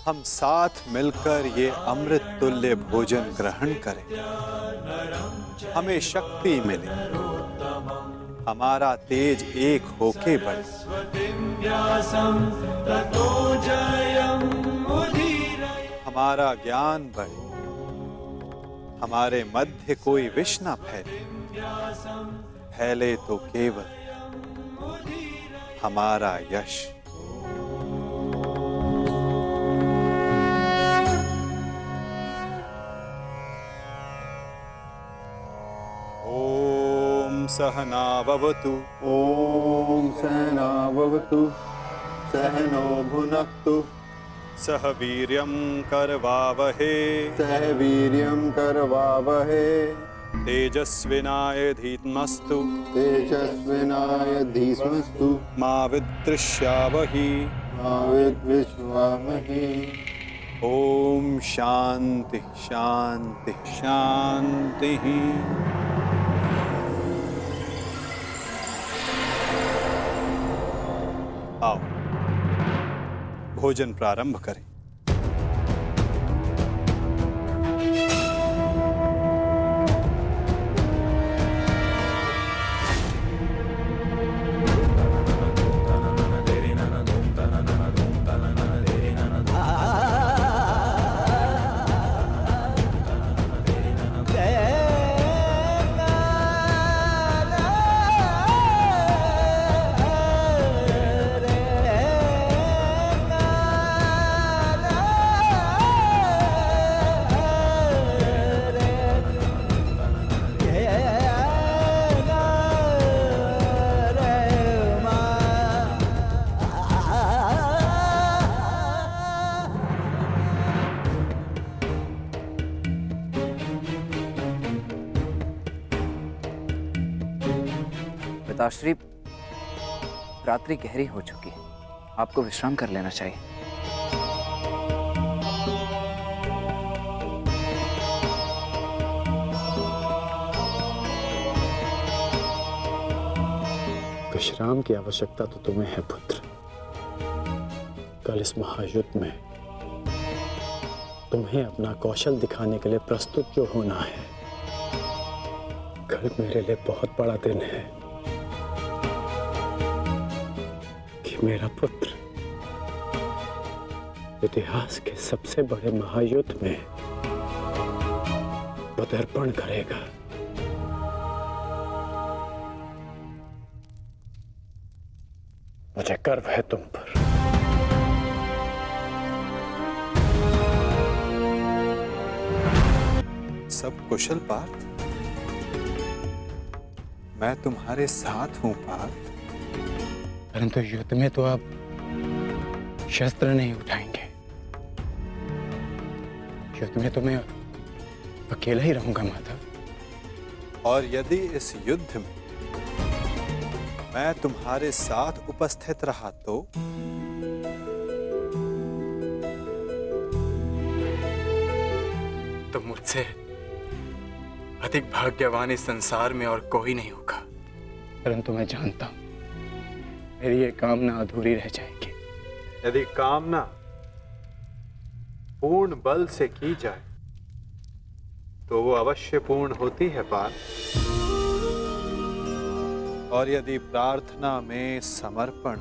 हम साथ मिलकर ये अमृत तुल्य भोजन ग्रहण करें, हमें शक्ति मिले, हमारा तेज एक होके बढ़े। हमारा ज्ञान बढ़े, हमारे मध्य कोई विष न फैले, फैले तो केवल हमारा यश। ओम सहना भवतु। ओम सहना भवतु। सहनो भुनक्तु। सह वीर्यं करवावहे। सह वीर्यं करवावहे। तेजस्विनाय धीमस्तु। तेजस्विनाय धीमस्तु। मा विद्विषावहि। मा विद्विषावहि। ओम शांति शांति शांति। आओ भोजन प्रारंभ करें। पिताश्री, रात्रि गहरी हो चुकी है, आपको विश्राम कर लेना चाहिए। विश्राम की आवश्यकता तो तुम्हें है पुत्र। कल इस महायुद्ध में तुम्हें अपना कौशल दिखाने के लिए प्रस्तुत जो होना है। कल मेरे लिए बहुत बड़ा दिन है कि मेरा पुत्र इतिहास के सबसे बड़े महायुद्ध में पदार्पण करेगा। मुझे गर्व है तुम पर। सब कुशल पार्थ? मैं तुम्हारे साथ हूं पार्थ। परंतु युद्ध में तो आप शस्त्र नहीं उठाएंगे। युद्ध में तो मैं अकेला ही रहूंगा माता। और यदि इस युद्ध में मैं तुम्हारे साथ उपस्थित रहा तो मुझसे अधिक भाग्यवान इस संसार में और कोई नहीं होगा। परंतु मैं जानता हूं मेरी ये कामना अधूरी रह जाएगी। यदि कामना पूर्ण बल से की जाए तो वो अवश्य पूर्ण होती है पार्थ। और यदि प्रार्थना में समर्पण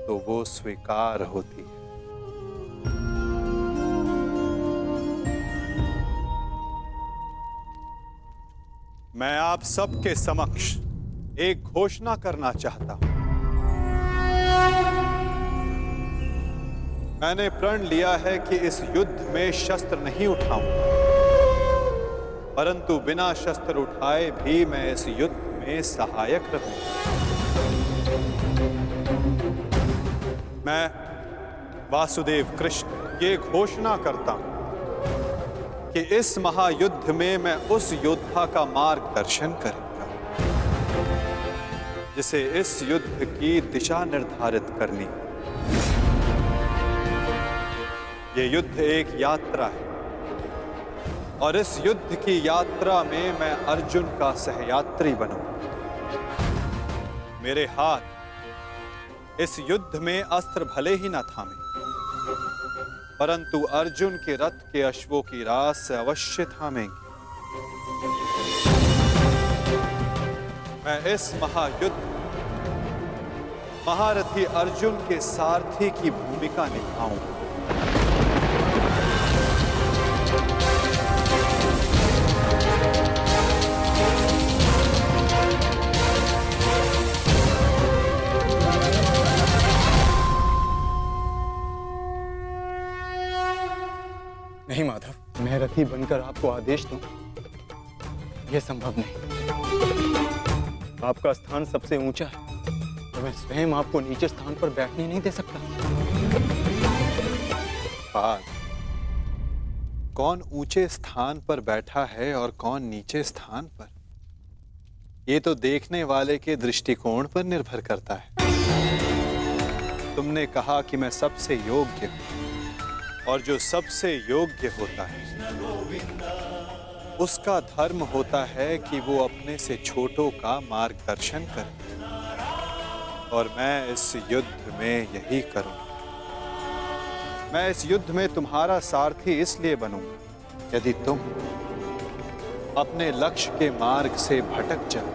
तो वो स्वीकार होती है। मैं आप सबके समक्ष एक घोषणा करना चाहता हूं। मैंने प्रण लिया है कि इस युद्ध में शस्त्र नहीं उठाऊंगा, परंतु बिना शस्त्र उठाए भी मैं इस युद्ध में सहायक रहूंगा। मैं वासुदेव कृष्ण ये घोषणा करता हूं कि इस महायुद्ध में मैं उस योद्धा का मार्गदर्शन करूंगा जिसे इस युद्ध की दिशा निर्धारित करनी। ये युद्ध एक यात्रा है और इस युद्ध की यात्रा में मैं अर्जुन का सहयात्री बनूंगा। मेरे हाथ इस युद्ध में अस्त्र भले ही न थामे, परंतु अर्जुन के रथ के अश्वों की रास से अवश्य थामेंगे। मैं इस महायुद्ध महारथी अर्जुन के सारथी की भूमिका निभाऊंगा। नहीं माधव, मैं रथी बनकर आपको आदेश दूं, यह संभव नहीं। आपका स्थान सबसे ऊंचा है और मैं स्वयं आपको नीचे स्थान पर बैठने नहीं दे सकता। पाल, कौन ऊंचे स्थान पर बैठा है और कौन नीचे स्थान पर, ये तो देखने वाले के दृष्टिकोण पर निर्भर करता है। तुमने कहा कि मैं सबसे योग्य हूं, और जो सबसे योग्य होता है उसका धर्म होता है कि वो अपने से छोटों का मार्गदर्शन करे, और मैं इस युद्ध में यही करूंगा। मैं इस युद्ध में तुम्हारा सारथी इसलिए बनूंगा, यदि तुम अपने लक्ष्य के मार्ग से भटक जाओ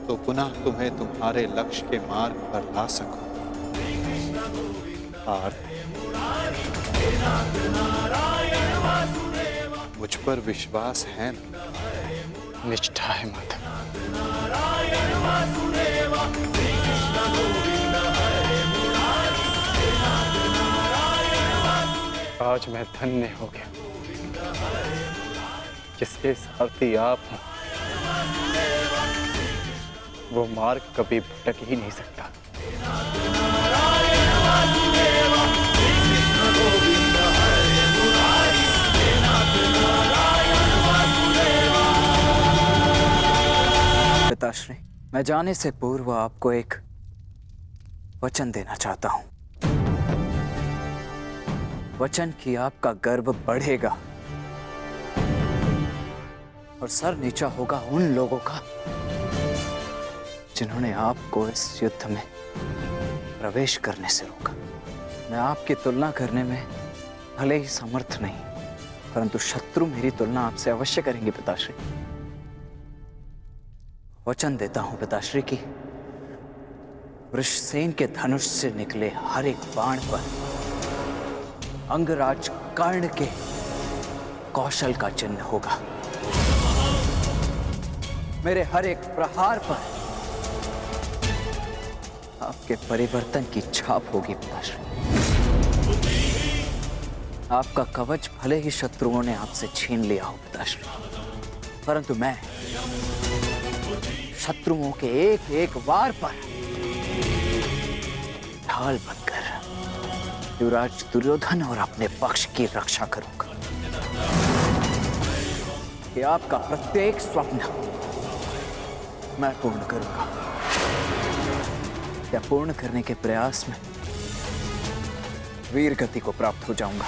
तो पुनः तुम्हें तुम्हारे लक्ष्य के मार्ग पर ला सकूं। मुझ पर विश्वास है ना? निष्ठा है माधव। आज मैं धन्य हो गया, जिसके सारथी आप हो वो मार्ग कभी भटक ही नहीं सकता। पिताश्री, मैं जाने से पूर्व आपको एक वचन देना चाहता हूं। वचन कि आपका गर्व बढ़ेगा और सर नीचा होगा उन लोगों का जिन्होंने आपको इस युद्ध में प्रवेश करने से रोका। मैं आपकी तुलना करने में भले ही समर्थ नहीं, परंतु शत्रु मेरी तुलना आपसे अवश्य करेंगे पिताश्री। वचन देता हूं पिताश्री की वृषसेन के धनुष से निकले हर एक बाण पर अंगराज कर्ण के कौशल का चिन्ह होगा। मेरे हर एक प्रहार पर आपके परिवर्तन की छाप होगी पिताश्री। आपका कवच भले ही शत्रुओं ने आपसे छीन लिया हो पिताश्री, परंतु मैं शत्रुओं के एक एक वार पर ढाल बनकर युवराज दुर्योधन और अपने पक्ष की रक्षा करूंगा। कि आपका प्रत्येक स्वप्न मैं पूर्ण करूंगा। या पूर्ण करने के प्रयास में वीर गति को प्राप्त हो जाऊंगा।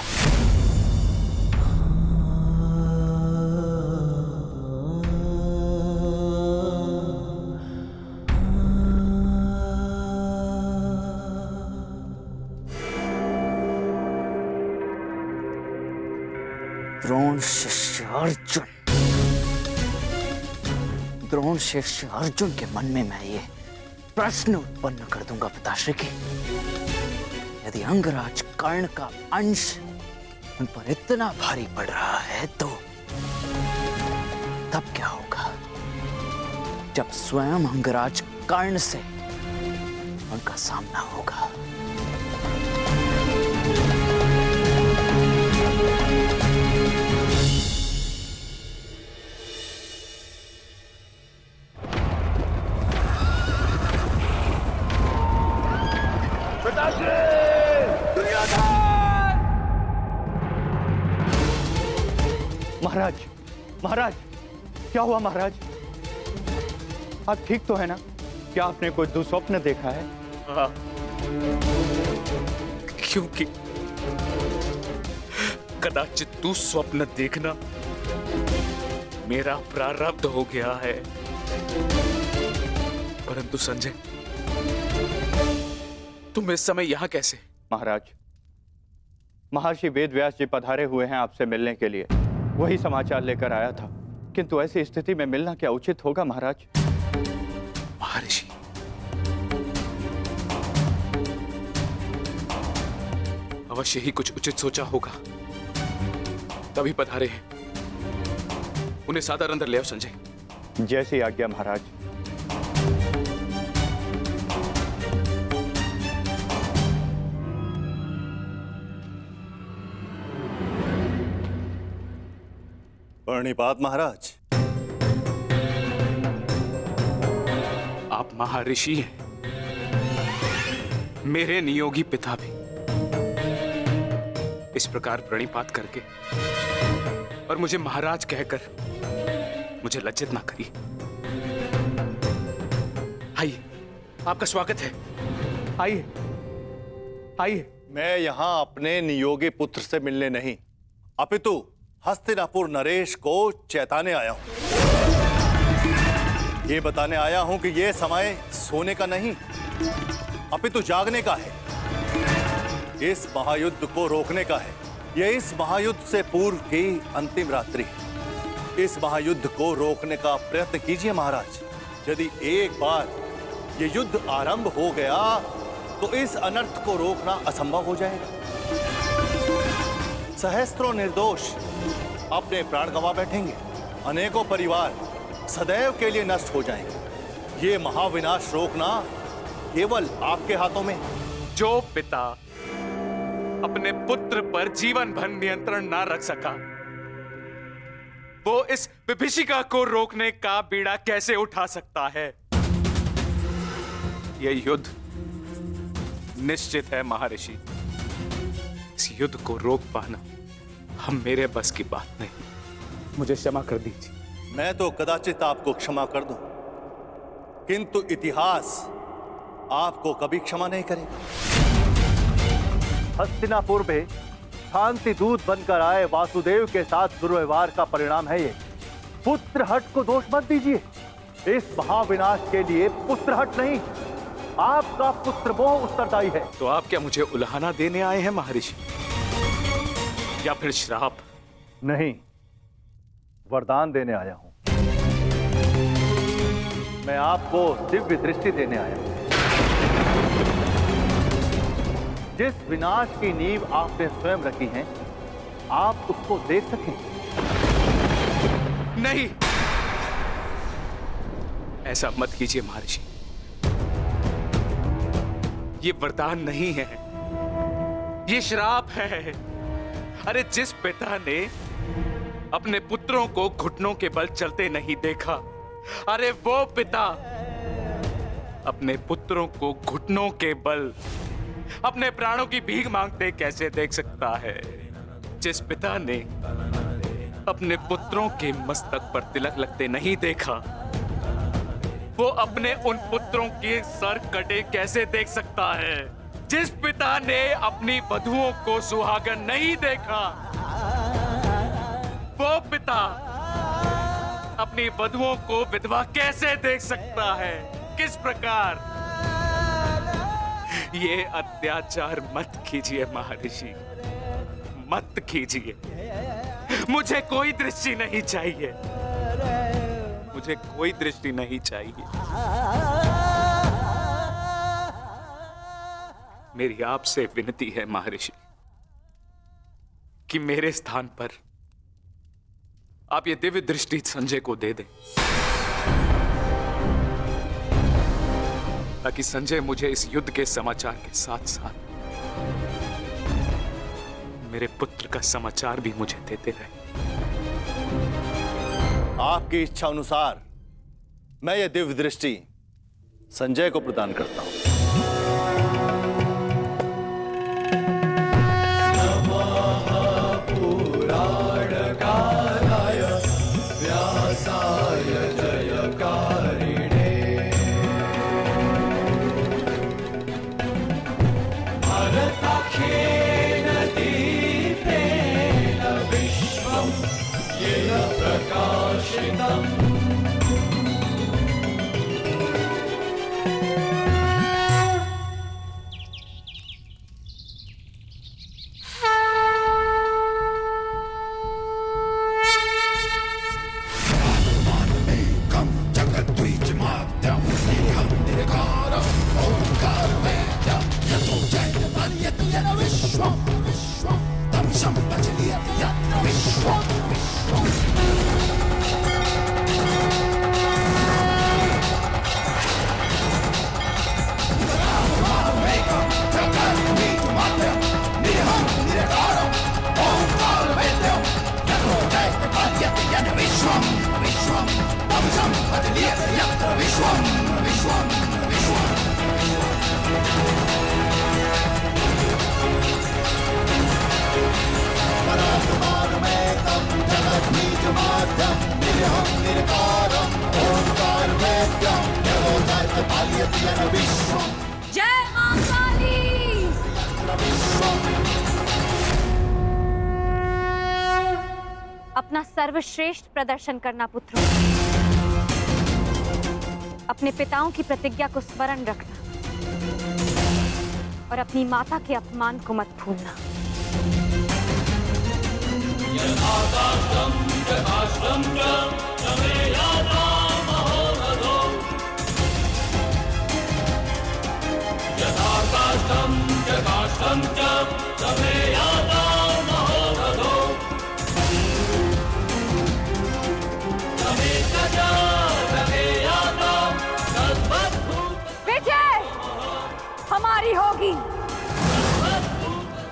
द्रोण शिष्य अर्जुन, द्रोण शिष्य अर्जुन के मन में मैं ये प्रश्न उत्पन्न कर दूंगा पिताश्री की, यदि अंगराज कर्ण का अंश उन पर इतना भारी पड़ रहा है तो तब क्या होगा जब स्वयं अंगराज कर्ण से उनका सामना होगा। महाराज, महाराज, क्या हुआ महाराज? आप ठीक तो है ना? क्या आपने कोई दुस्वप्न देखा है? हाँ, क्योंकि कदाचित तू स्वप्न देखना मेरा प्रारब्ध हो गया है। परंतु संजय, तुम इस समय यहां कैसे? महाराज, महर्षि वेदव्यास जी पधारे हुए हैं आपसे मिलने के लिए, वही समाचार लेकर आया था। किंतु ऐसी स्थिति में मिलना क्या उचित होगा महाराज? महर्षि, अवश्य ही कुछ उचित सोचा होगा, तभी पधारे हैं। उन्हें सादर अंदर ले आओ संजय। जैसी आज्ञा महाराज। प्रणिपात महाराज। आप महर्षि हैं, मेरे नियोगी पिता भी। इस प्रकार प्रणिपात करके और मुझे महाराज कहकर मुझे लज्जित ना करिए। आइए, आपका स्वागत है। आइए आइए। मैं यहां अपने नियोगी पुत्र से मिलने नहीं, अपितु हस्तिनापुर नरेश को चेताने आया हूं। ये बताने आया हूं कि यह समय सोने का नहीं, अपितु जागने का है। इस महायुद्ध को रोकने का है। यह इस महायुद्ध से पूर्व की अंतिम रात्रि है। इस महायुद्ध को रोकने का प्रयत्न कीजिए महाराज। यदि एक बार यह युद्ध आरंभ हो गया तो इस अनर्थ को रोकना असंभव हो जाएगा। सहस्त्रों निर्दोष अपने प्राण गंवा बैठेंगे, अनेकों परिवार सदैव के लिए नष्ट हो जाएंगे। ये महाविनाश रोकना केवल आपके हाथों में। जो पिता अपने पुत्र पर जीवन भर नियंत्रण ना रख सका, वो इस विभीषिका को रोकने का बीड़ा कैसे उठा सकता है? यह युद्ध निश्चित है महर्षि। इस युद्ध को रोक पाना हम मेरे बस की बात नहीं। मुझे क्षमा कर दीजिए। मैं तो कदाचित आपको क्षमा कर दूं, किंतु इतिहास आपको कभी क्षमा नहीं करेगा। हस्तिनापुर में शांति दूत बनकर आए वासुदेव के साथ दुर्व्यवहार का परिणाम है ये। पुत्रहट को दोष मत दीजिए। इस महाविनाश के लिए पुत्रहट नहीं, आपका पुत्र मोह उत्तरदायी है। तो आप क्या मुझे उल्हाना देने आए हैं महर्षि, या फिर श्राप? नहीं, वरदान देने आया हूं। मैं आपको दिव्य दृष्टि देने आया हूं। जिस विनाश की नींव आपने स्वयं रखी है, आप उसको देख सकें। नहीं, ऐसा मत कीजिए महर्षि। ये वरदान नहीं है, ये श्राप है। अरे जिस पिता ने अपने पुत्रों को घुटनों के बल चलते नहीं देखा, अरे वो पिता अपने पुत्रों को घुटनों के बल अपने प्राणों की भीख मांगते कैसे देख सकता है? जिस पिता ने अपने पुत्रों के मस्तक पर तिलक लगते नहीं देखा, वो अपने उन पुत्रों के सर कटे कैसे देख सकता है? जिस पिता ने अपनी वधुओं को सुहागन नहीं देखा, वो पिता अपनी वधुओं को विधवा कैसे देख सकता है? किस प्रकार? ये अत्याचार मत कीजिए महर्षि, मत कीजिए। मुझे कोई दृष्टि नहीं चाहिए, मुझे कोई दृष्टि नहीं चाहिए। मेरी आपसे विनती है महर्षि कि मेरे स्थान पर आप ये दिव्य दृष्टि संजय को दे दें, ताकि संजय मुझे इस युद्ध के समाचार के साथ साथ मेरे पुत्र का समाचार भी मुझे देते रहे। आपकी इच्छा अनुसार मैं ये दिव्य दृष्टि संजय को प्रदान करता हूं। जय मां काली। अपना सर्वश्रेष्ठ प्रदर्शन करना पुत्रों। अपने पिताओं की प्रतिज्ञा को स्मरण रखना और अपनी माता के अपमान को मत भूलना। विजय हमारी होगी।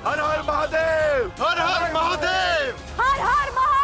हर हर महादेव, हर हर महादेव। हर हर महादेव।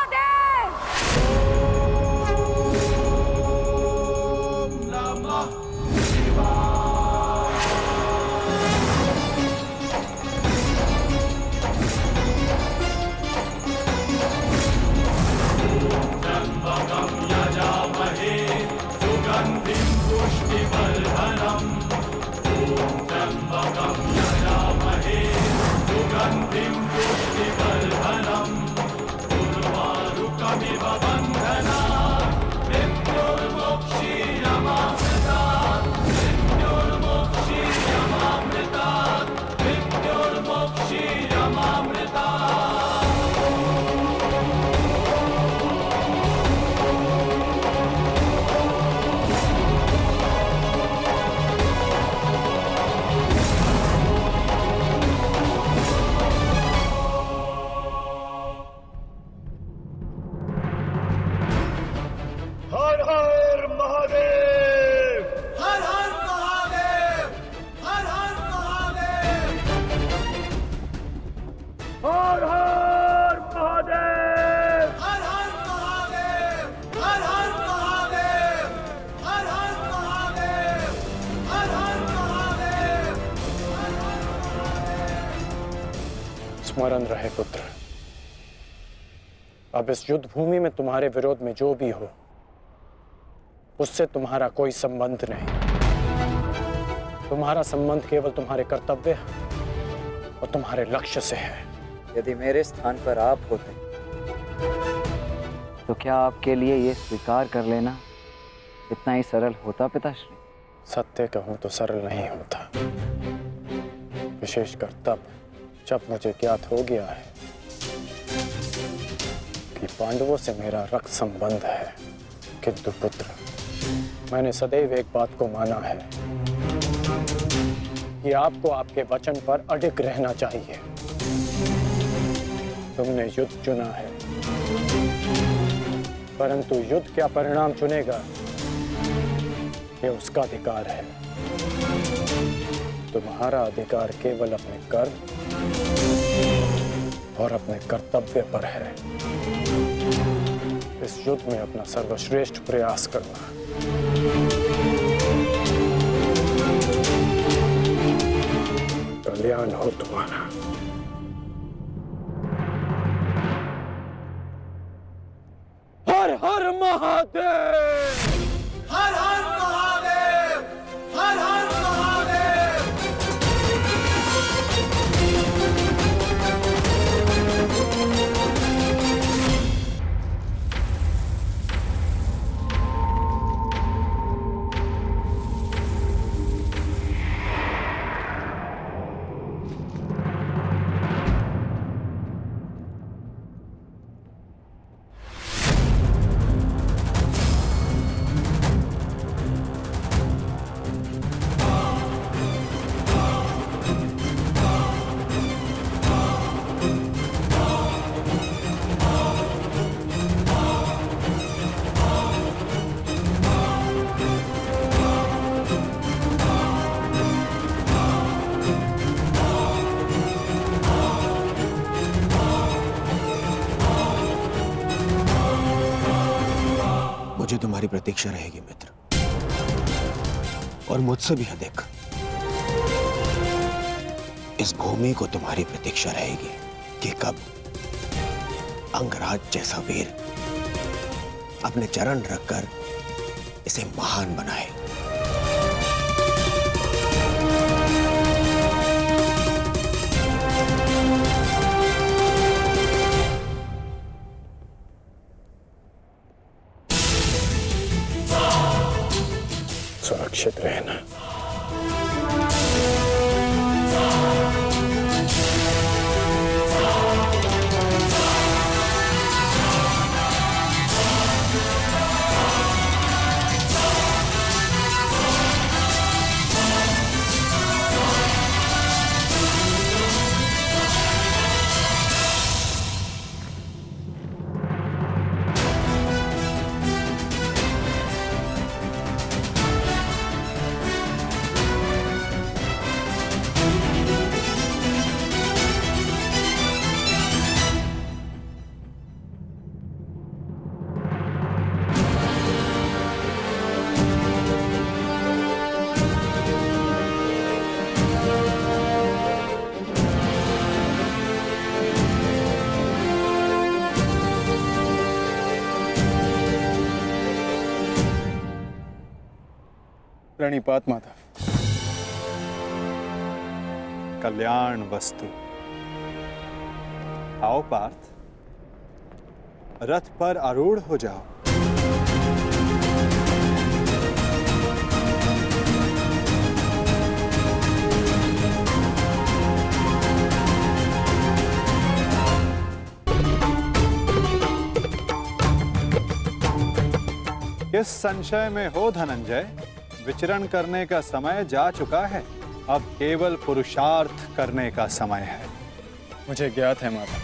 हर हर महादेव, हर हर महादेव, हर हर महादेव, हर हर महादेव, हर हर महादेव, हर हर महादेव, हर हर महादेव, हर हर महादेव। स्मरण रहे पुत्र, अब इस युद्ध भूमि में तुम्हारे विरोध में जो भी हो उससे तुम्हारा कोई संबंध नहीं। तुम्हारा संबंध केवल तुम्हारे कर्तव्य और तुम्हारे लक्ष्य से है। यदि मेरे स्थान पर आप होते तो क्या आपके लिए ये स्वीकार कर लेना इतना ही सरल होता पिताश्री? सत्य कहूं तो सरल नहीं होता, विशेषकर तब जब मुझे ज्ञात हो गया है कि पांडवों से मेरा रक्त संबंध है। किंतु पुत्र, मैंने सदैव एक बात को माना है कि आपको आपके वचन पर अडिग रहना चाहिए। तुमने युद्ध चुना है, परंतु युद्ध क्या परिणाम चुनेगा ये उसका अधिकार है। तुम्हारा अधिकार केवल अपने कर्म और अपने कर्तव्य पर है। इस युद्ध में अपना सर्वश्रेष्ठ प्रयास करना। कल्याण हो तुम्हारा। हर हर महादेव, हर हर महादेव, हर हर महादेव। मुझे तुम्हारी प्रतीक्षा रहेगी मित्र, और मुझसे भी अधिक इस भूमि को तुम्हारी प्रतीक्षा रहेगी कि कब अंगराज जैसा वीर अपने चरण रखकर इसे महान बनाए। सुरक्षित रहना। प्रणिपात माधव। कल्याण वस्तु। आओ पार्थ, रथ पर आरूढ़ हो जाओ। किस संशय में हो धनंजय? विचरण करने का समय जा चुका है, अब केवल पुरुषार्थ करने का समय है। मुझे ज्ञात है माता,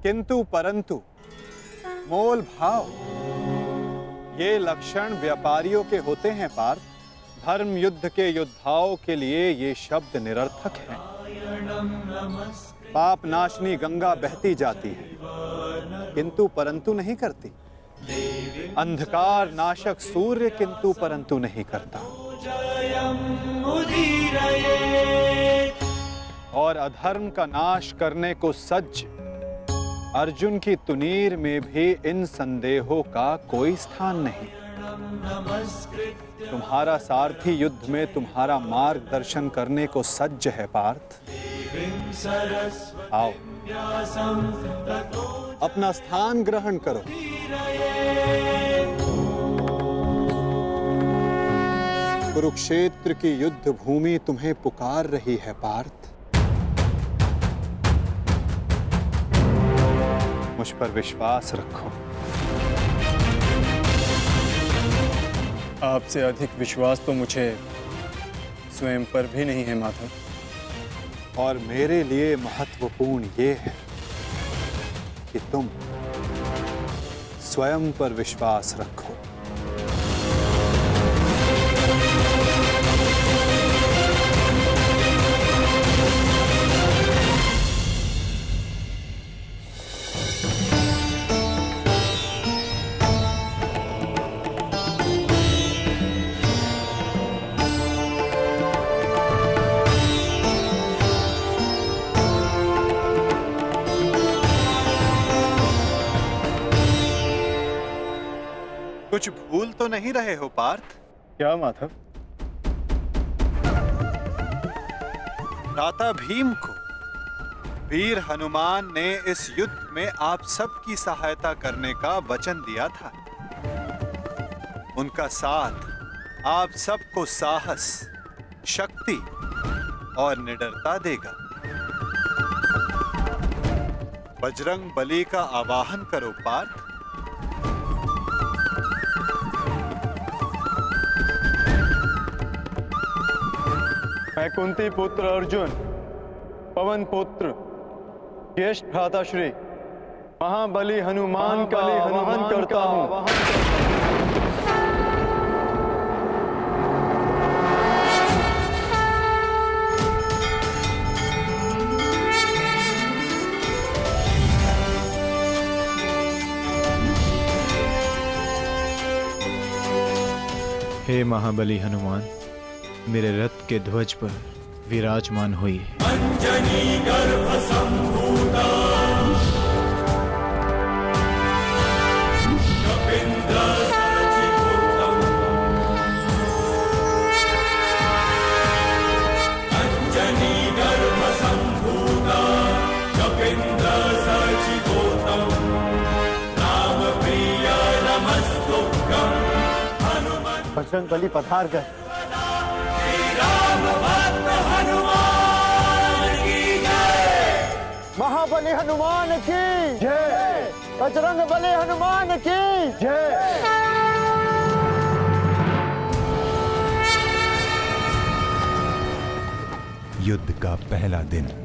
किंतु परंतु मोल भाव, ये लक्षण व्यापारियों के होते हैं पार्थ। धर्म युद्ध के योद्धाओं के लिए ये शब्द निरर्थक हैं। पाप नाशनी गंगा बहती जाती है किंतु परंतु नहीं करती, अंधकार नाशक सूर्य किंतु परंतु नहीं करता, और अधर्म का नाश करने को सज्ज अर्जुन की तुनीर में भी इन संदेहों का कोई स्थान नहीं। तुम्हारा सारथी युद्ध में तुम्हारा मार्गदर्शन करने को सज्ज है पार्थ। आओ, अपना स्थान ग्रहण करो। कुरुक्षेत्र की युद्ध भूमि तुम्हें पुकार रही है पार्थ। मुझ पर विश्वास रखो। आपसे अधिक विश्वास तो मुझे स्वयं पर भी नहीं है माधव। और मेरे लिए महत्वपूर्ण ये है कि तुम स्वयं पर विश्वास रखो। कुछ भूल तो नहीं रहे हो पार्थ? क्या माधव? भ्राता भीम को वीर हनुमान ने इस युद्ध में आप सबकी सहायता करने का वचन दिया था। उनका साथ आप सबको साहस, शक्ति और निडरता देगा। बजरंग बली का आवाहन करो पार्थ। मैं कुंती पुत्र अर्जुन, पवन पुत्र, ज्येष्ठ भ्राताश्री महाबली हनुमान का आवाहन करता हूँ। हे महाबली हनुमान, मेरे रथ के ध्वज पर विराजमान होइए। बजरंग बली पधार गए। महाबली हनुमान की जय। बजरंग बली हनुमान की जय। युद्ध का पहला दिन।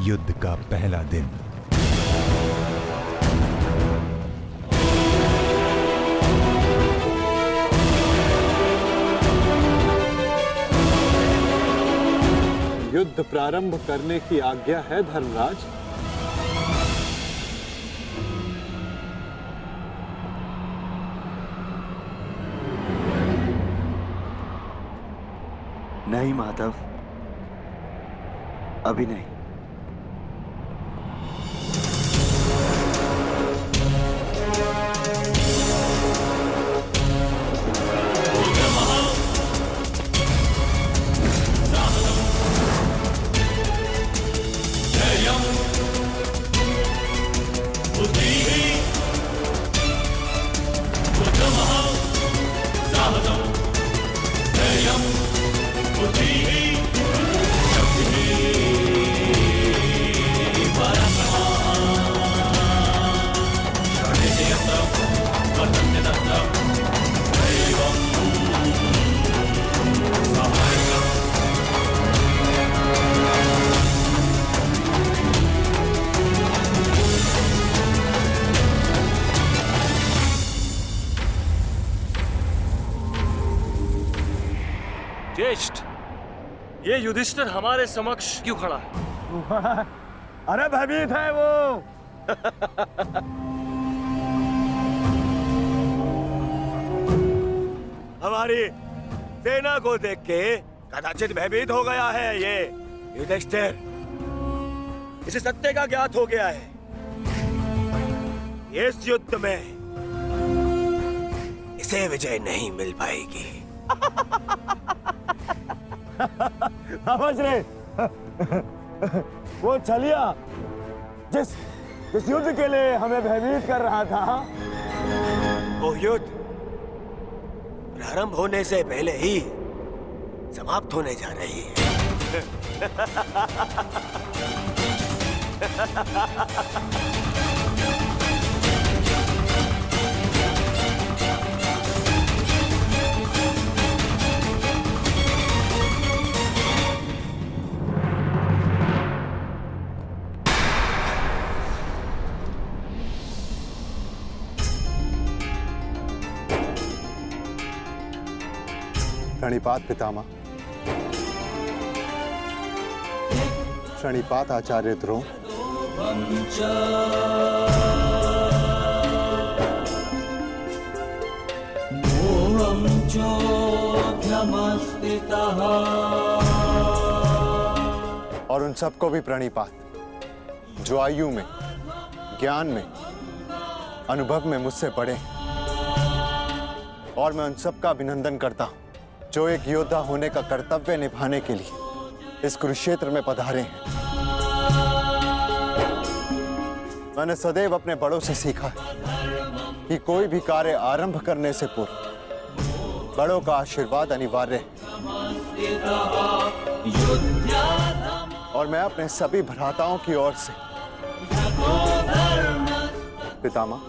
युद्ध का पहला दिन। युद्ध प्रारंभ करने की आज्ञा है धर्मराज। नहीं माधव, अभी नहीं। ज्येष्ठ, ये युधिष्ठिर हमारे समक्ष क्यों खड़ा है? अरे भयभीत है वो। हमारी सेना को देख के कदाचित भयभीत हो गया है ये युधिष्ठिर। इसे सत्य का ज्ञात हो गया है। इस युद्ध में इसे विजय नहीं मिल पाएगी। समझ रहे? वो छलिया जिस युद्ध के लिए हमें भयभीत कर रहा था, वो युद्ध प्रारंभ होने से पहले ही समाप्त होने जा रही है। प्रणिपात पितामह। प्रणिपात आचार्य द्रोण। और उन सबको भी प्रणिपात जो आयु में, ज्ञान में, अनुभव में मुझसे बड़े हैं। और मैं उन सबका अभिनंदन करता हूं जो एक योद्धा होने का कर्तव्य निभाने के लिए इस कुरुक्षेत्र में पधारे हैं। मैंने सदैव अपने बड़ों से सीखा है कि कोई भी कार्य आरंभ करने से पूर्व बड़ों का आशीर्वाद अनिवार्य है। और मैं अपने सभी भ्राताओं की ओर से पितामह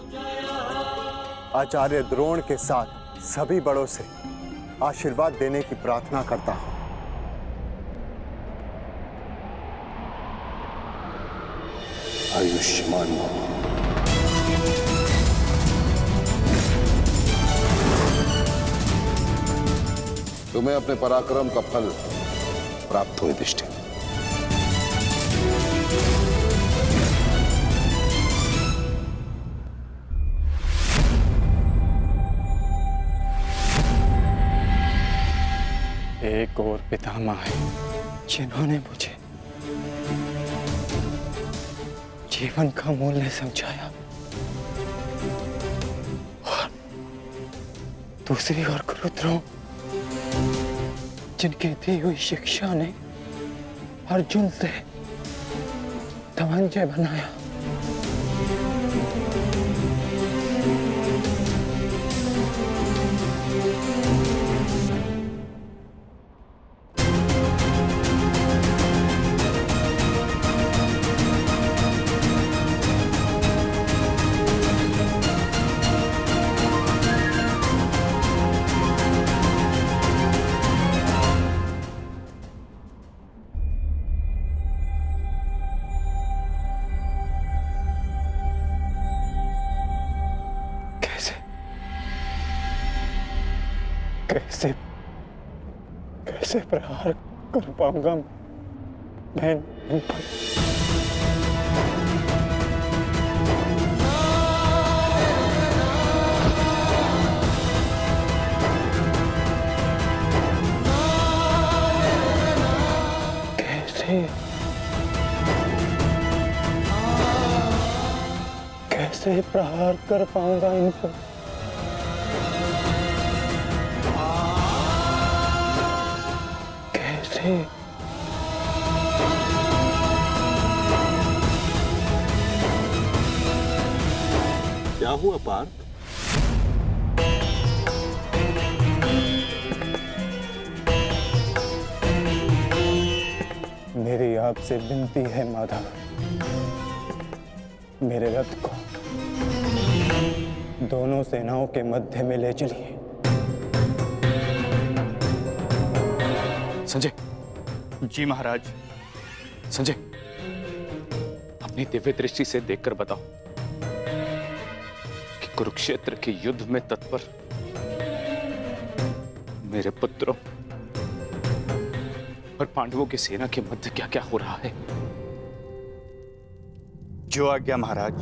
आचार्य द्रोण के साथ सभी बड़ों से आशीर्वाद देने की प्रार्थना करता हूं। आयुष्मान भव। तुम्हें अपने पराक्रम का फल प्राप्त हो युधिष्ठिर। एक और पितामह है जिन्होंने मुझे जीवन का मूल्य समझाया और दूसरी ओर गुरुद्रोण जिनकी दी हुई शिक्षा ने अर्जुन से धनंजय बनाया। कैसे प्रहार कर पाऊंगा मैं इन पर? कैसे प्रहार कर पाऊंगा इन पर? क्या हुआ पार्थ? मेरी आपसे विनती है माधव, मेरे रथ को दोनों सेनाओं के मध्य में ले चलिए। संजय। जी महाराज। संजय, अपनी दिव्य दृष्टि से देखकर बताओ कि कुरुक्षेत्र के युद्ध में तत्पर मेरे पुत्रों और पांडवों की सेना के मध्य क्या क्या हो रहा है? जो आज्ञा महाराज।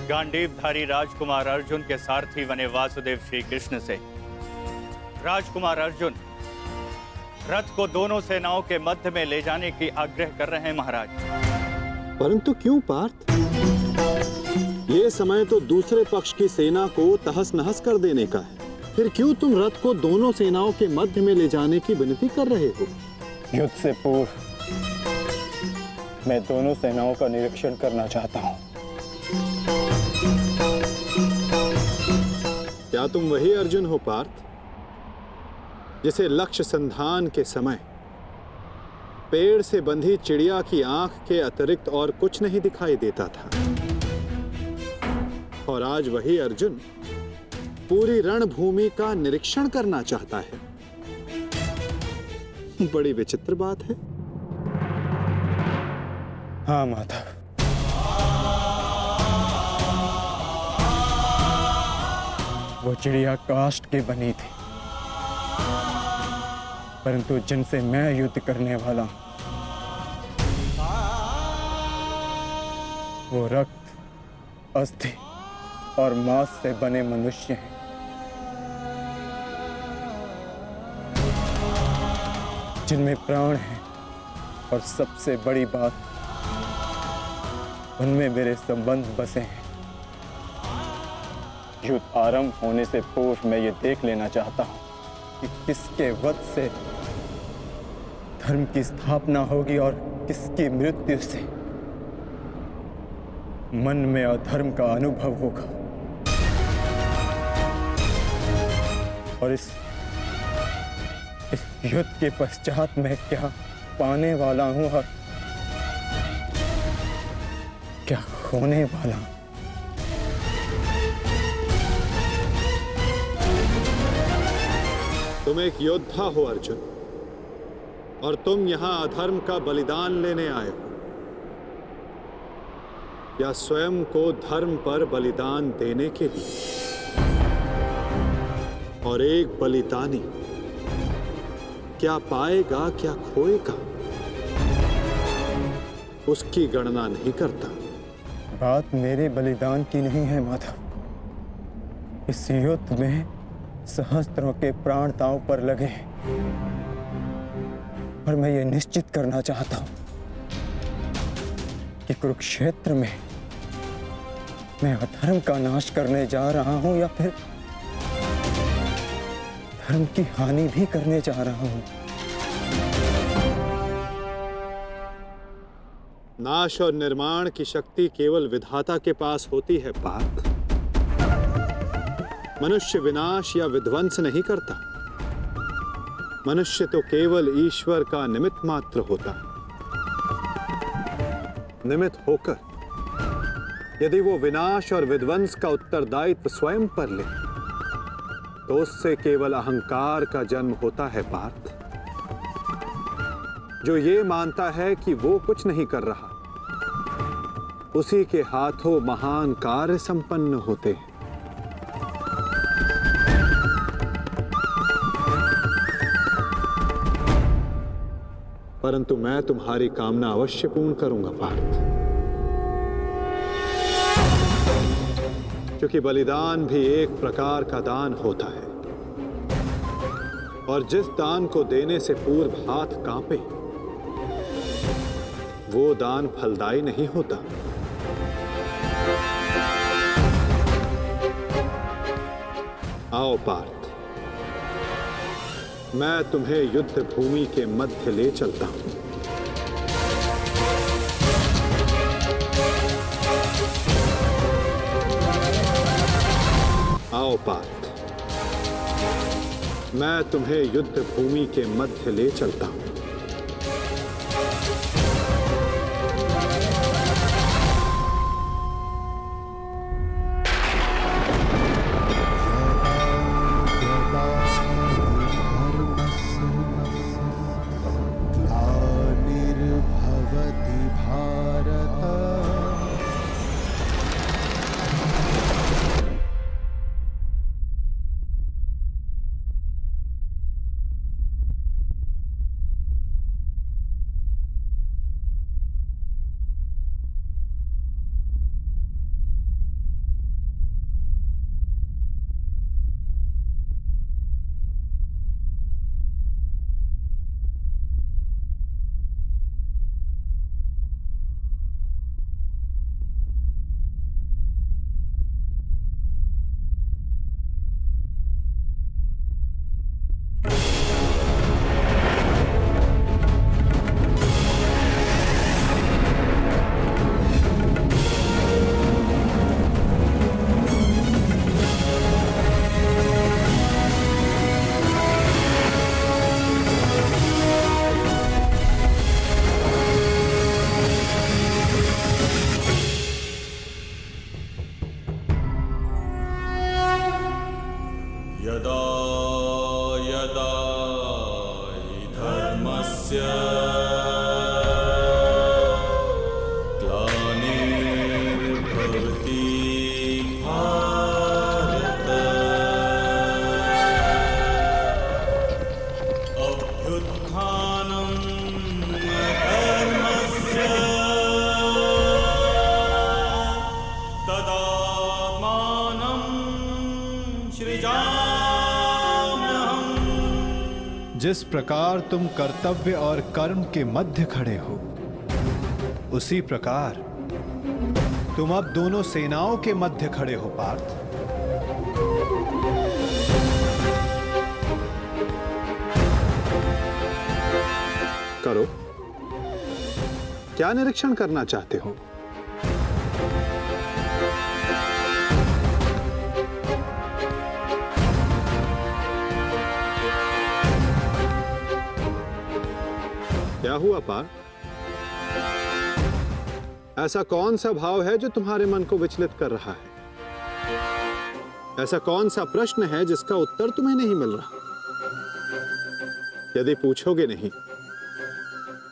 गांडीवधारी राजकुमार अर्जुन के सारथी बने वासुदेव श्री कृष्ण से राजकुमार अर्जुन रथ को दोनों सेनाओं के मध्य में ले जाने की आग्रह कर रहे हैं महाराज। परंतु क्यों पार्थ? ये समय तो दूसरे पक्ष की सेना को तहस नहस कर देने का है। फिर क्यों तुम रथ को दोनों सेनाओं के मध्य में ले जाने की विनती कर रहे हो? युद्ध से पूर्व मैं दोनों सेनाओं का निरीक्षण करना चाहता हूं। क्या तुम वही अर्जुन हो पार्थ, जिसे लक्ष्य संधान के समय पेड़ से बंधी चिड़िया की आंख के अतिरिक्त और कुछ नहीं दिखाई देता था? और आज वही अर्जुन पूरी रणभूमि का निरीक्षण करना चाहता है। बड़ी विचित्र बात है। हाँ माधव, वो चिड़िया काष्ठ की बनी थी, परंतु जिनसे मैं युद्ध करने वाला हूं वो रक्त, अस्थि और मांस से बने मनुष्य हैं। जिनमें प्राण है, और सबसे बड़ी बात, उनमें मेरे संबंध बसे हैं। युद्ध आरंभ होने से पूर्व मैं ये देख लेना चाहता हूं कि किसके वध से धर्म की स्थापना होगी और किसकी मृत्यु से मन में अधर्म का अनुभव होगा। और इस युद्ध के पश्चात मैं क्या पाने वाला हूं और क्या खोने वाला हूं। तुम एक योद्धा हो अर्जुन, और तुम यहां अधर्म का बलिदान लेने आए हो, या स्वयं को धर्म पर बलिदान देने के लिए। और एक बलिदानी क्या पाएगा क्या खोएगा, उसकी गणना नहीं करता। बात मेरे बलिदान की नहीं है माधव। इस युद्ध में सहस्त्रों के प्राण दांव पर लगे हैं, और मैं ये निश्चित करना चाहता हूं कि कुरुक्षेत्र में मैं अधर्म का नाश करने जा रहा हूं या फिर धर्म की हानि भी करने जा रहा हूं। नाश और निर्माण की शक्ति केवल विधाता के पास होती है पार्थ। मनुष्य विनाश या विध्वंस नहीं करता। मनुष्य तो केवल ईश्वर का निमित्त मात्र होता है। निमित्त होकर यदि वो विनाश और विध्वंस का उत्तरदायित्व स्वयं पर ले, तो उससे केवल अहंकार का जन्म होता है पार्थ, जो ये मानता है कि वो कुछ नहीं कर रहा। उसी के हाथों महान कार्य संपन्न होते हैं। परंतु मैं तुम्हारी कामना अवश्य पूर्ण करूंगा पार्थ, क्योंकि बलिदान भी एक प्रकार का दान होता है, और जिस दान को देने से पूर्व हाथ कांपे, वो दान फलदायी नहीं होता। आओ पार्थ, मैं तुम्हें युद्ध भूमि के मध्य ले चलता हूं। आओ पार्थ, मैं तुम्हें युद्ध भूमि के मध्य ले चलता हूं। जिस प्रकार तुम कर्तव्य और कर्म के मध्य खड़े हो, उसी प्रकार तुम अब दोनों सेनाओं के मध्य खड़े हो पार्थ। करो, क्या निरीक्षण करना चाहते हो? क्या हुआ पार्थ? ऐसा कौन सा भाव है जो तुम्हारे मन को विचलित कर रहा है? ऐसा कौन सा प्रश्न है जिसका उत्तर तुम्हें नहीं मिल रहा? यदि पूछोगे नहीं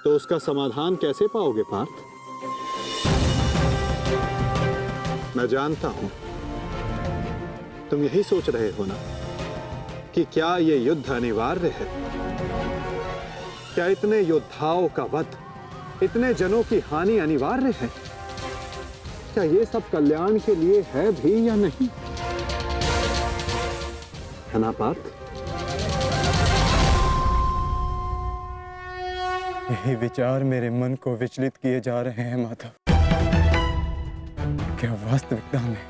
तो उसका समाधान कैसे पाओगे पार्थ? मैं जानता हूं तुम यही सोच रहे हो ना कि क्या यह युद्ध अनिवार्य है? क्या इतने योद्धाओं का वध, इतने जनों की हानि अनिवार्य है? क्या ये सब कल्याण के लिए है भी या नहीं? है ना पार्थ? यही विचार मेरे मन को विचलित किए जा रहे हैं माधव। क्या वास्तविकता में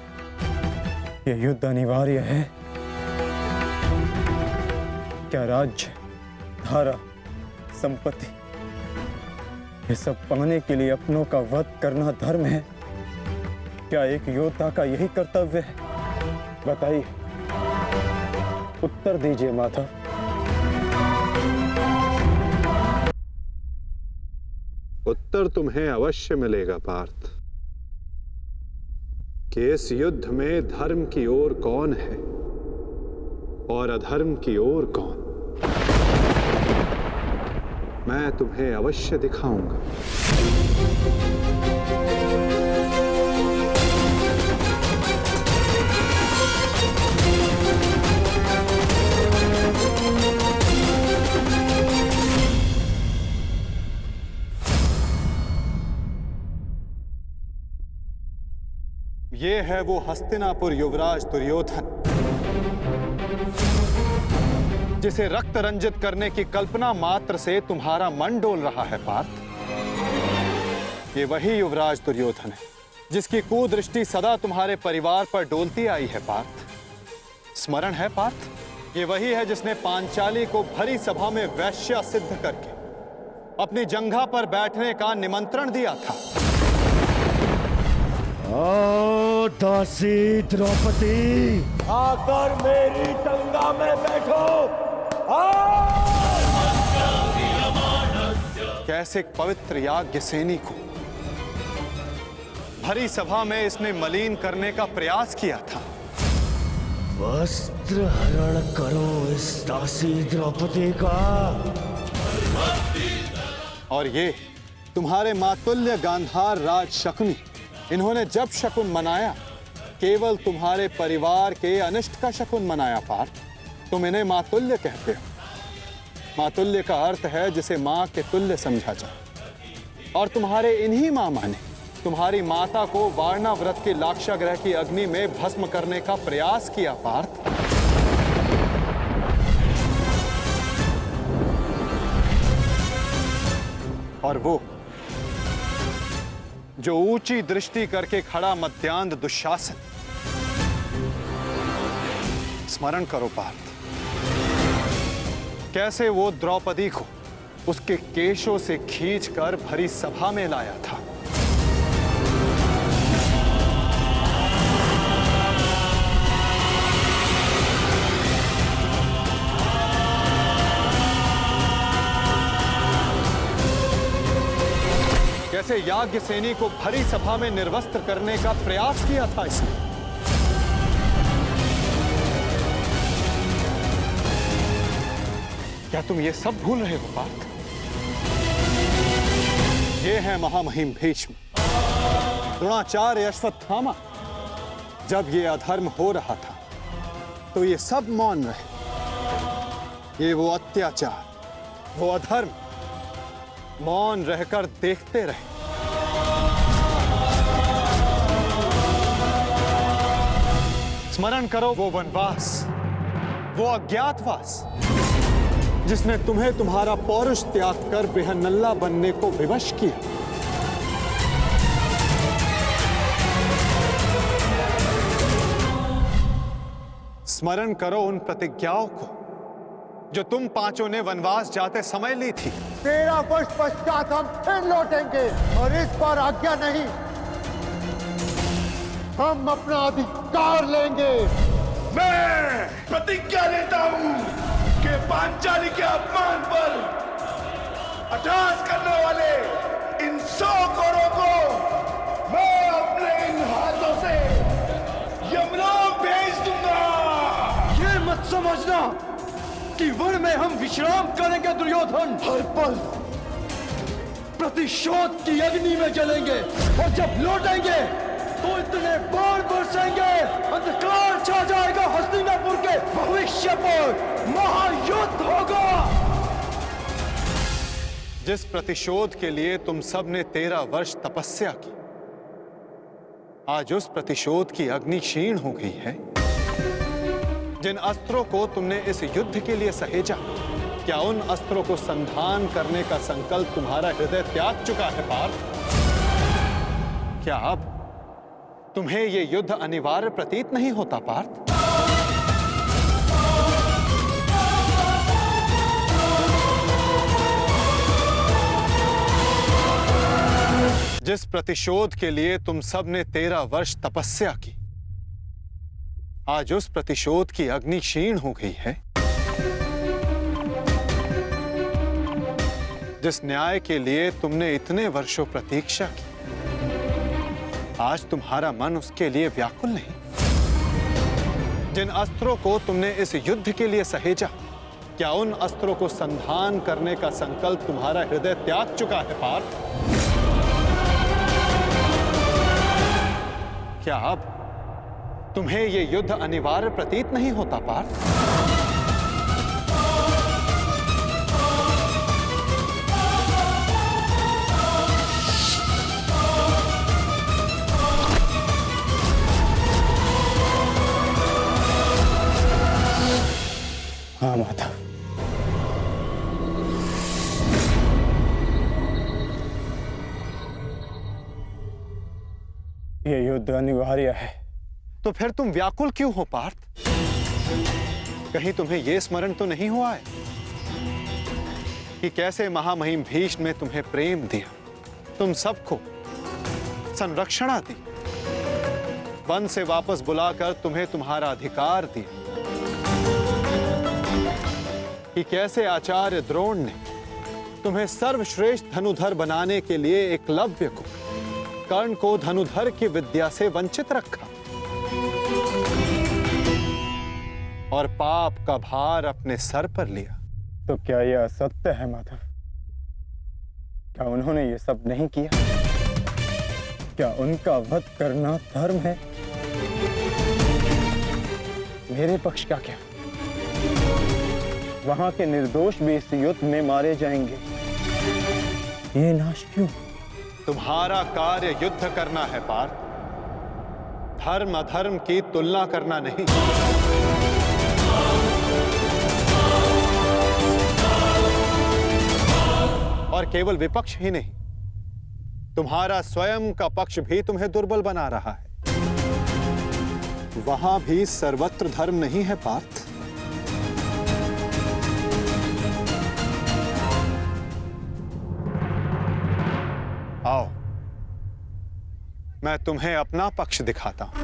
यह युद्ध अनिवार्य है? क्या राज्य, धारा, संपत्ति, ये सब पाने के लिए अपनों का वध करना धर्म है? क्या एक योद्धा का यही कर्तव्य है? बताइए, उत्तर दीजिए माधव। उत्तर तुम्हें अवश्य मिलेगा पार्थ कि इस युद्ध में धर्म की ओर कौन है और अधर्म की ओर कौन। मैं तुम्हें अवश्य दिखाऊंगा। ये है वो हस्तिनापुर युवराज दुर्योधन जिसे रक्त रंजित करने की कल्पना मात्र से तुम्हारा मन डोल रहा है पार्थ। ये वही युवराज दुर्योधन है जिसकी कुदृष्टि सदा तुम्हारे परिवार पर डोलती आई है पार्थ। स्मरण है पार्थ? ये वही है जिसने पांचाली को भरी सभा में वैश्य सिद्ध करके अपनी जंघा पर बैठने का निमंत्रण दिया था। ओ दासी द्रौपदी, आकर मेरी जंघा में बैठो। कैसे पवित्र याज्ञ सेनी को भरी सभा में इसने मलिन करने का प्रयास किया था। वस्त्र हरण करो इस दासी द्रौपदी का। और ये तुम्हारे मातुल्य गांधार राज शकुनी, इन्होंने जब शकुन मनाया केवल तुम्हारे परिवार के अनिष्ट का शकुन मनाया पार्थ। तुम इन्हें मातुल्य कहते हो। मातुल्य का अर्थ है जिसे मां के तुल्य समझा जाए। और तुम्हारे इन्हीं मामा ने तुम्हारी माता को वारणा व्रत के लाक्षागृह की अग्नि में भस्म करने का प्रयास किया पार्थ। और वो जो ऊंची दृष्टि करके खड़ा मध्यांध दुशासन, स्मरण करो पार्थ, कैसे वो द्रौपदी को उसके केशों से खींचकर भरी सभा में लाया था। कैसे याज्ञ सेनी को भरी सभा में निर्वस्त्र करने का प्रयास किया था इसने। क्या तुम ये सब भूल रहे हो पार्थ? ये है महामहिम भीष्म, द्रोणाचार्य, अश्वत्थामा। जब ये अधर्म हो रहा था तो ये सब मौन रहे। ये वो अत्याचार, वो अधर्म मौन रहकर देखते रहे। स्मरण करो वो वनवास, वो अज्ञातवास जिसने तुम्हें तुम्हारा पौरुष त्याग कर बेहनल्ला बनने को विवश किया। स्मरण करो उन प्रतिज्ञाओं को जो तुम पांचों ने वनवास जाते समय ली थी। 13 वर्ष पश्चात हम फिर लौटेंगे और इस बार आज्ञा नहीं, हम अपना अधिकार लेंगे। मैं प्रतिज्ञा लेता हूं कि पांचाली के अपमान पर अट्टहास करने वाले इन 100 कौरों को मैं अपने इन हाथों से यमलोक भेज दूंगा। ये मत समझना कि वन में हम विश्राम करेंगे दुर्योधन। हर पल प्रतिशोध की अग्नि में जलेंगे और जब लौटेंगे तो इतने बाण बरसेंगे, अंधकार छा जाएगा हस्तिनापुर के भविष्य पर। महायुद्ध होगा। जिस प्रतिशोध के लिए तुम सब ने 13 वर्ष तपस्या की, आज उस प्रतिशोध की अग्नि क्षीण हो गई है। जिन अस्त्रों को तुमने इस युद्ध के लिए सहेजा, क्या उन अस्त्रों को संधान करने का संकल्प तुम्हारा हृदय त्याग चुका है पार्थ? क्या अब तुम्हें यह युद्ध अनिवार्य प्रतीत नहीं होता पार्थ? जिस प्रतिशोध के लिए तुम सब ने 13 वर्ष तपस्या की, आज उस प्रतिशोध की अग्नि क्षीण हो गई है। जिस न्याय के लिए तुमने इतने वर्षों प्रतीक्षा की, आज तुम्हारा मन उसके लिए व्याकुल नहीं। जिन अस्त्रों को तुमने इस युद्ध के लिए सहेजा, क्या उन अस्त्रों को संधान करने का संकल्प तुम्हारा हृदय त्याग चुका है पार्थ? क्या अब तुम्हें यह युद्ध अनिवार्य प्रतीत नहीं होता पार्थ? हाँ माता, ये युद्ध अनिवार्य है। तो फिर तुम व्याकुल क्यों हो पार्थ? कहीं तुम्हें यह स्मरण तो नहीं हुआ है कि कैसे महामहिम भीष्म ने तुम्हें प्रेम दिया, तुम सबको संरक्षणा दी, वन से वापस बुलाकर तुम्हें तुम्हारा अधिकार दिया, कि कैसे आचार्य द्रोण ने तुम्हें सर्वश्रेष्ठ धनुधर बनाने के लिए एकलव्य को, कर्ण को धनुधर की विद्या से वंचित रखा और पाप का भार अपने सर पर लिया। तो क्या यह असत्य है माधव? क्या उन्होंने ये सब नहीं किया? क्या उनका वध करना धर्म है? मेरे पक्ष का क्या? वहां के निर्दोष भी इस युद्ध में मारे जाएंगे। ये नाश क्यों? तुम्हारा कार्य युद्ध करना है पार्थ, धर्म अधर्म की तुलना करना नहीं। और केवल विपक्ष ही नहीं, तुम्हारा स्वयं का पक्ष भी तुम्हें दुर्बल बना रहा है। वहां भी सर्वत्र धर्म नहीं है पार्थ। आओ, मैं तुम्हें अपना पक्ष दिखाता हूं।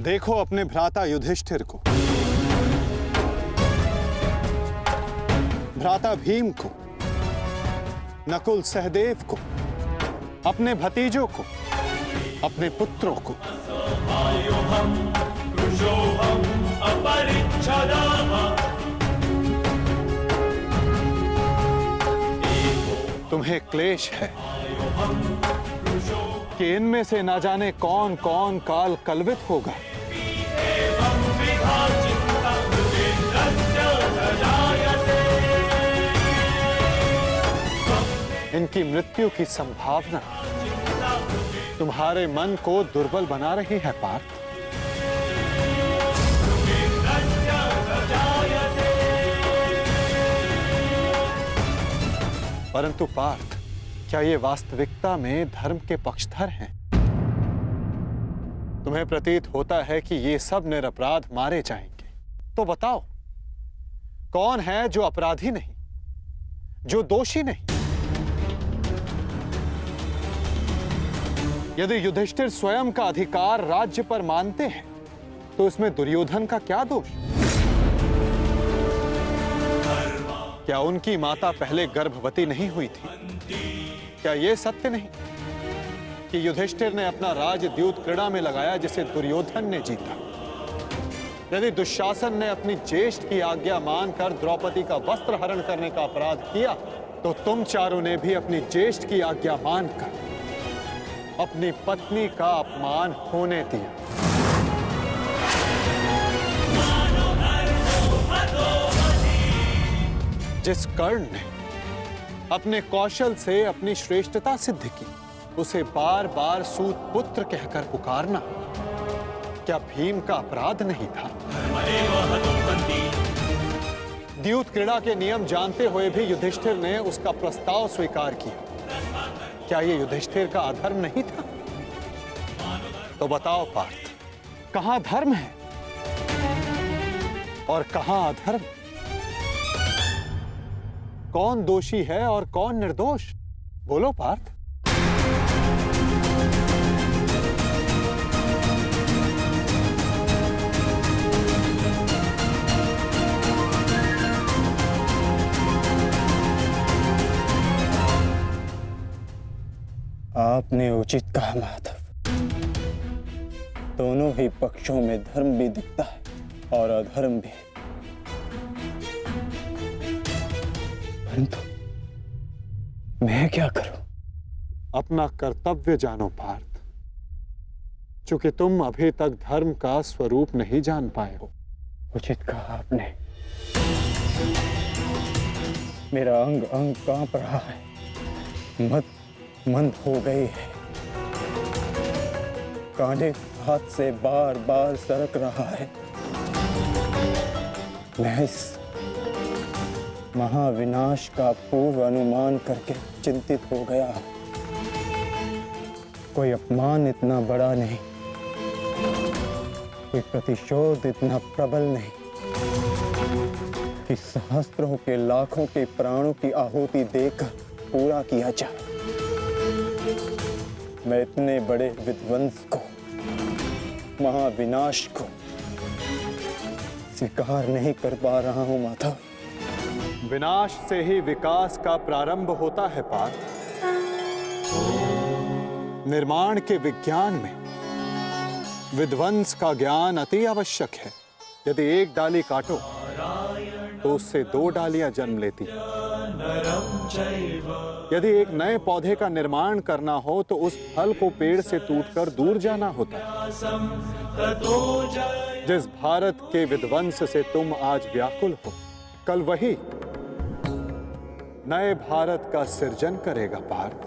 देखो अपने भ्राता युधिष्ठिर को, भ्राता भीम को, नकुल सहदेव को, अपने भतीजों को, अपने पुत्रों को। तुम्हें क्लेश है कि इनमें से ना जाने कौन कौन काल कलवित होगा। इनकी मृत्यु की संभावना तुम्हारे मन को दुर्बल बना रही है पार्थ। परंतु पार्थ, क्या ये वास्तविकता में धर्म के पक्षधर हैं? तुम्हें प्रतीत होता है कि ये सब निरपराध मारे जाएंगे। तो बताओ, कौन है जो अपराधी नहीं, जो दोषी नहीं? यदि युधिष्ठिर स्वयं का अधिकार राज्य पर मानते हैं, तो इसमें दुर्योधन का क्या दोष? क्या उनकी माता पहले गर्भवती नहीं हुई थी? क्या यह सत्य नहीं कि युधिष्ठिर ने अपना राज द्यूत क्रीड़ा में लगाया, जिसे दुर्योधन ने जीता? यदि दुशासन ने अपनी ज्येष्ठ की आज्ञा मानकर द्रौपदी का वस्त्र हरण करने का अपराध किया, तो तुम चारों ने भी अपनी ज्येष्ठ की आज्ञा मानकर अपनी पत्नी का अपमान होने दिया। जिस कर्ण ने अपने कौशल से अपनी श्रेष्ठता सिद्ध की, उसे बार बार सूत पुत्र कहकर पुकारना क्या भीम का अपराध नहीं था? द्यूत क्रीड़ा के नियम जानते हुए भी युधिष्ठिर ने उसका प्रस्ताव स्वीकार किया। क्या यह युधिष्ठिर का अधर्म नहीं था? तो बताओ पार्थ, कहां धर्म है और कहां अधर्म? कौन दोषी है और कौन निर्दोष? बोलो पार्थ। आपने उचित कहा माधव। दोनों ही पक्षों में धर्म भी दिखता है और अधर्म भी। परंतु मैं क्या करूं? अपना कर्तव्य जानो पार्थ, चूंकि तुम अभी तक धर्म का स्वरूप नहीं जान पाए हो। उचित कहा आपने। मेरा अंग अंग कांप रहा है, मंद हो गई है। कांधे हाथ से बार बार सरक रहा है। मैं इस महाविनाश का पूर्व अनुमान करके चिंतित हो गया। कोई अपमान इतना बड़ा नहीं, कोई प्रतिशोध इतना प्रबल नहीं कि सहस्त्रों के लाखों के प्राणों की आहुति देकर पूरा किया जाए। मैं इतने बड़े विध्वंस को, महाविनाश को स्वीकार नहीं कर पा रहा हूं माधव। विनाश से ही विकास का प्रारंभ होता है पार्थ। निर्माण के विज्ञान में विध्वंस का ज्ञान अति आवश्यक है। यदि एक डाली काटो तो उससे दो डालियां जन्म लेती हैं। यदि एक नए पौधे का निर्माण करना हो तो उस फल को पेड़ से टूटकर दूर जाना होता है। जिस भारत के विध्वंस से तुम आज व्याकुल हो, कल वही नए भारत का सृजन करेगा पार्थ।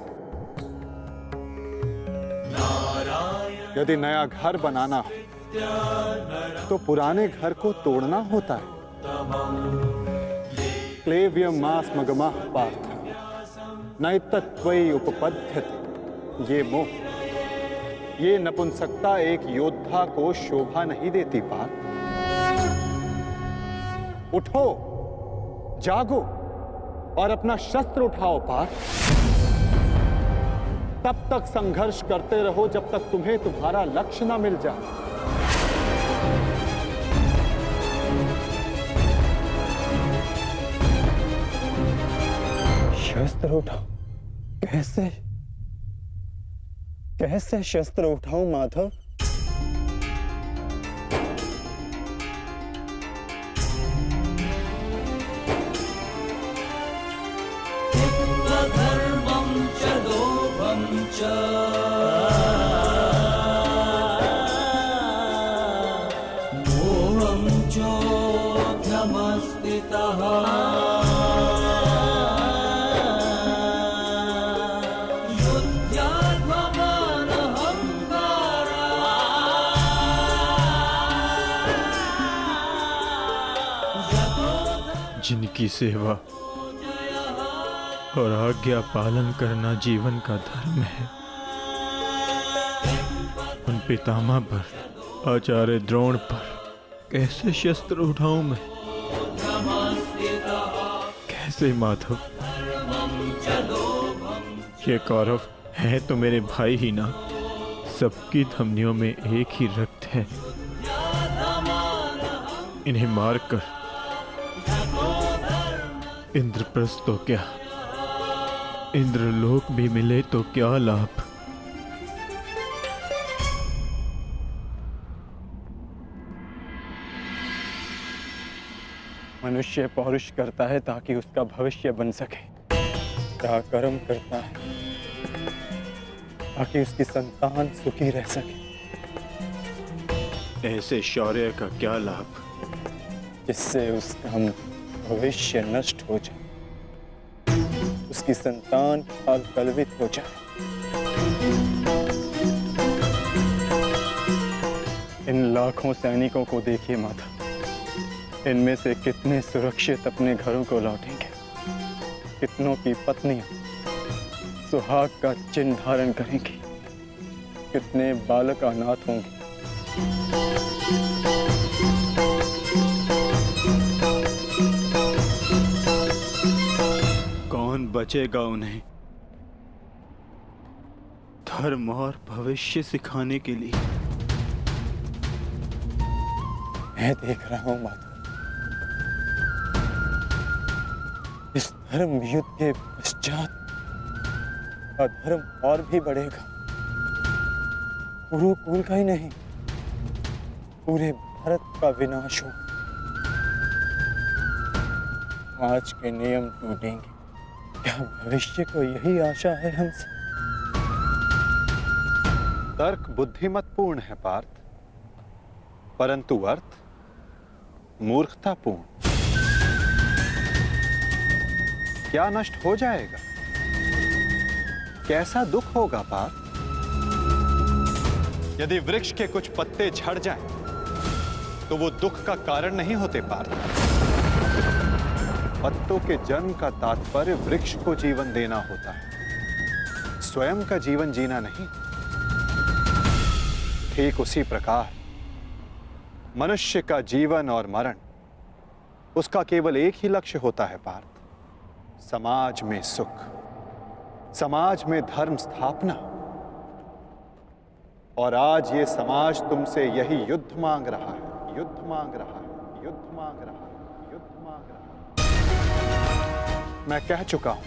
यदि नया घर बनाना हो तो पुराने घर को तोड़ना होता है। क्लेव्यम मास मगमा पार्थ नैतत्वयि उपपद्यते। ये मोह, ये नपुंसकता एक योद्धा को शोभा नहीं देती पार्थ। उठो, जागो और अपना शस्त्र उठाओ पार्थ। तब तक संघर्ष करते रहो जब तक तुम्हें तुम्हारा लक्ष्य ना मिल जाए। शस्त्र उठाओ? कैसे कैसे शस्त्र उठाऊं माधव? धर्मं च लोभं च मोहं चोऽध्यमस्थितः जिनकी सेवा और आज्ञा पालन करना जीवन का धर्म है, उन पितामह पर, आचार्य द्रोण पर कैसे शस्त्र उठाऊं मैं? कैसे माधव? ये कौरव है तो मेरे भाई ही ना, सबकी धमनियों में एक ही रक्त है। इन्हें मारकर इंद्रप्रस्थ तो क्या, इंद्रलोक भी मिले तो क्या लाभ? मनुष्य पौरुष करता है ताकि उसका भविष्य बन सके, पराक्रम करता है ताकि उसकी संतान सुखी रह सके। ऐसे शौर्य का क्या लाभ जिससे उसका भविष्य नष्ट हो जाए, उसकी संतान कलवित हो जाए। इन लाखों सैनिकों को देखिए माता, इनमें से कितने सुरक्षित अपने घरों को लौटेंगे, कितनों की पत्नियां सुहाग का चिन्ह धारण करेंगी, कितने बालक अनाथ होंगे। कौन बचेगा उन्हें धर्म और भविष्य सिखाने के लिए? मैं देख रहा हूं माता, इस धर्म युद्ध के पश्चात अधर्म और भी बढ़ेगा। कुरुकुल का ही नहीं, पूरे भारत का विनाश हो। आज के नियम टूटेंगे। क्या भविष्य को यही आशा है हमसे? तर्क बुद्धिमतपूर्ण है पार्थ, परंतु अर्थ मूर्खतापूर्ण। क्या नष्ट हो जाएगा? कैसा दुख होगा पार्थ? यदि वृक्ष के कुछ पत्ते झड़ जाएं, तो वो दुख का कारण नहीं होते पार्थ। पत्तों के जन्म का तात्पर्य वृक्ष को जीवन देना होता है, स्वयं का जीवन जीना नहीं। ठीक उसी प्रकार मनुष्य का जीवन और मरण, उसका केवल एक ही लक्ष्य होता है पार्थ, समाज में सुख, समाज में धर्म स्थापना। और आज ये समाज तुमसे यही युद्ध मांग रहा है, युद्ध मांग रहा है, युद्ध मांग रहा है, युद्ध मांग रहा है। मैं कह चुका हूं,